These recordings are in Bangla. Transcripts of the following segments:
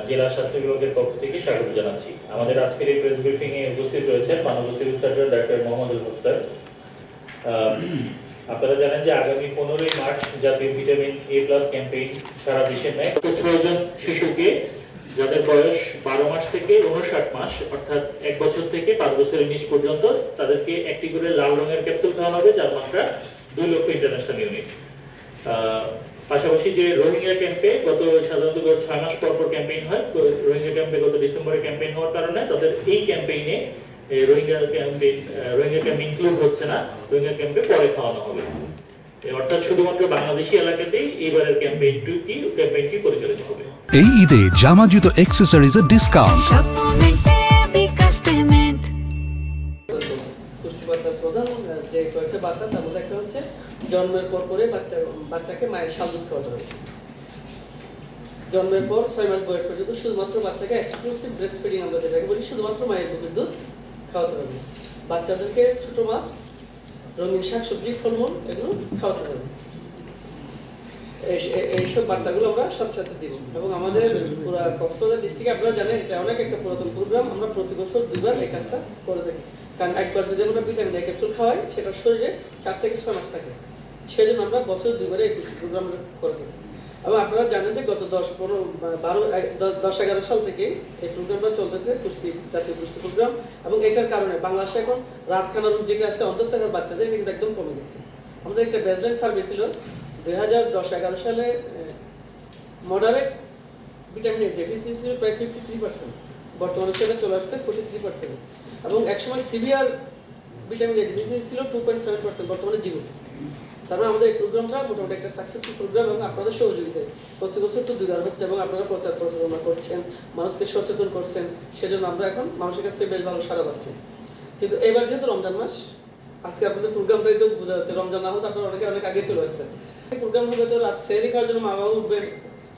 জেলা স্বাস্থ্য বিভাগের পক্ষ থেকে স্বাগত জানাচ্ছি। আমাদের আজকের এই প্রেস ব্রিফিং এ উপস্থিত রয়েছেন মাননীয় সিভিল সার্জন ডাক্তার মোহাম্মদুল হক স্যার। আপনারা জানেন যে আগামী 15ই মার্চ জাতীয় ভিটামিন এ প্লাস ক্যাম্পেইন সারা দেশে নেয়। 6 জন শিশুকে যাদের বয়স 12 মাস থেকে 59 মাস অর্থাৎ 1 বছর থেকে 5 বছরের নিচ পর্যন্ত তাদেরকে একটি করে লাল রঙের ক্যাপসুল খাওয়ানো হবে, যার মাত্রা 2 লক্ষ ইন্টারন্যাশনাল ইউনিট। পাশাপাশি যে রোহিঙ্গা ক্যাম্পে সাধারণত 6 মাস পর ক্যাম্পেইন হয়, রোহিঙ্গা ক্যাম্পে গত ডিসেম্বরে ক্যাম্পেইন হওয়ার কারণে তাদের এই ক্যাম্পেইনে রোহিঙ্গা ক্যাম্প ইনক্লুড হচ্ছে না, রোহিঙ্গা ক্যাম্পে পরে খাওয়ানো হবে। অর্থাৎ শুধুমাত্র বাংলাদেশি এলাকাতেই এবারের ক্যাম্পেইনটি পরিচালিত হবে। এই ঈদে জামা জুতো অ্যাকসেসরিজের ডিসকাউন্ট। পুষ্টিবার্তার প্রধান যে কয়েকটা বার্তা, তার মধ্যে একটা হচ্ছে জন্মের পর বাচ্চাকে মায়ের শাল দুধ খাওয়াতে হবে। জন্মের পর 6 মাস বয়স পর্যন্ত শুধুমাত্র বাচ্চাকে এক্সক্লুসিভ ব্রেস্ট ফিডিং আমরা যেটাকে বলি, শুধুমাত্র মায়ের বুকের দুধ খাওয়াতে হবে। বাচ্চাদেরকে ছোট মাছ, রঙিন শাকসবজি, ফলমূল এগুলো খাওয়াতে হবে। এইসব বার্তাগুলো আমরা সাথে সাথে দিব। এবং আমাদের পুরো কক্সবাজার ডিস্ট্রিক্টে আপনারা জানেন এটা অনেক একটা পুরাতন প্রোগ্রাম, আমরা প্রতি বছর 2বার এই কাজটা করে থাকি। কারণ একবার যদি আমরা ভিটামিন এ ক্যাপসুল খাওয়াই, সেটা শরীরে 4 থেকে 6 মাস থাকে, সেজন্য আমরা বছরে 2বার এই প্রোগ্রাম করে থাকি। এবং আপনারা জানেন যে গত 10-11 সাল থেকে এই প্রোগ্রামটা চলতেছে, জাতীয় পুষ্টি প্রোগ্রাম। এবং এটার কারণে বাংলাদেশে এখন রাতখানা রোগ যেটা আছে অন্তর্থাকার বাচ্চাদের কিন্তু একদম কমে গেছে। আমাদের একটা বেসলাইন সার্ভে ছিল 2010-11 সালে, মডারেট ভিটামিন এ ডেফিসিয়েন্সি ছিল প্রায় 53%, বর্তমানে সেটা চলে আসছে 43%। এবং একসময় সিভিয়ার ভিটামিন এ ডেফিসিয়েন্সি ছিল 2.7%, বর্তমানে 0। তারপরে আমাদের এই প্রোগ্রামটা মোটামুটি একটা সাকসেসফুল প্রোগ্রাম এবং আপনাদের সহযোগিতায় প্রতি বছর তো 2বার হচ্ছে এবং আপনারা প্রচার প্রচারণা করছেন, মানুষকে সচেতন করছেন, সেজন্য আমরা এখন মানুষের কাছ থেকে বেশ ভালো সাড়া পাচ্ছি। কিন্তু এবার যেহেতু রমজান মাস, আজকে আপনাদের প্রোগ্রামটাই তো বোঝা যাচ্ছে, রমজান না হতো আপনারা অনেক আগে চলে আসতেন। এই প্রোগ্রাম হবে তো রাত সেহরি খাওয়ার জন্য মা বাবা উঠবেন,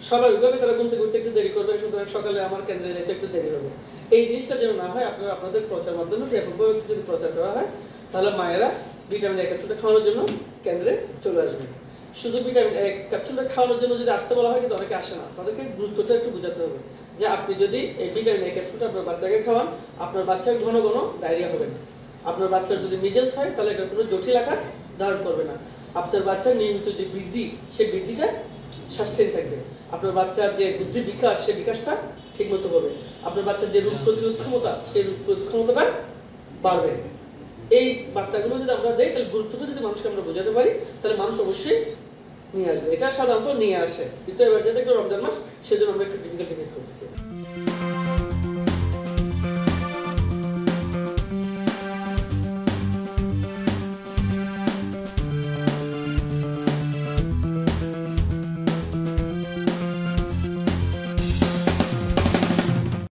স্বাভাবিকভাবে তারা ঘুম থেকে উঠতে একটু দেরি করবে, সুতরাং সকালে আমার কেন্দ্রে যেতে একটু দেরি হবে। এই জিনিসটা যেন না হয়, আপনারা আপনাদের প্রচার মাধ্যমে ব্যাপকভাবে যদি প্রচার করা হয়, তাহলে মায়েরা ভিটামিন এ ক্যাপসুলটা খাওয়ানোর জন্য কেন্দ্রে চলে আসবে। শুধু ভিটামিন এ ক্যাপসুলটা খাওয়ানোর জন্য যদি আসতে বলা হয়, কিন্তু অনেকে আসে না, তাদেরকে গুরুত্বটা একটু বোঝাতে হবে যে আপনি যদি এই ভিটামিন এ ক্যাপসুলটা আপনার বাচ্চাকে খাওয়ান, আপনার বাচ্চার ঘন ঘন ডায়রিয়া হবে না। আপনার বাচ্চার যদি মিজেলস হয়, তাহলে এটা কোনো জটিল আকার ধারণ করবে না। আপনার বাচ্চার নিয়মিত যে বৃদ্ধি, সেই বৃদ্ধিটা সাস্টেইন থাকবে। আপনার বাচ্চার যে বুদ্ধি বিকাশ, সেই বিকাশটা ঠিকমতো হবে। আপনার বাচ্চার যে রোগ প্রতিরোধ ক্ষমতা, সেই রোগ প্রতিরোধ ক্ষমতাটা বাড়বে। এই বার্তাগুলো যদি আমরা দেই, তাহলে গুরুত্বটা যদি মানুষকে আমরা বোঝাতে পারি, তাহলে মানুষ অবশ্যই নিয়ে আসবে। এটা সাধারণত নিয়ে আসে, কিন্তু এবার যেহেতু একটু রমজান মাস, সেজন্য আমরা একটু ডিফিকাল্টি ফেস করতেছি।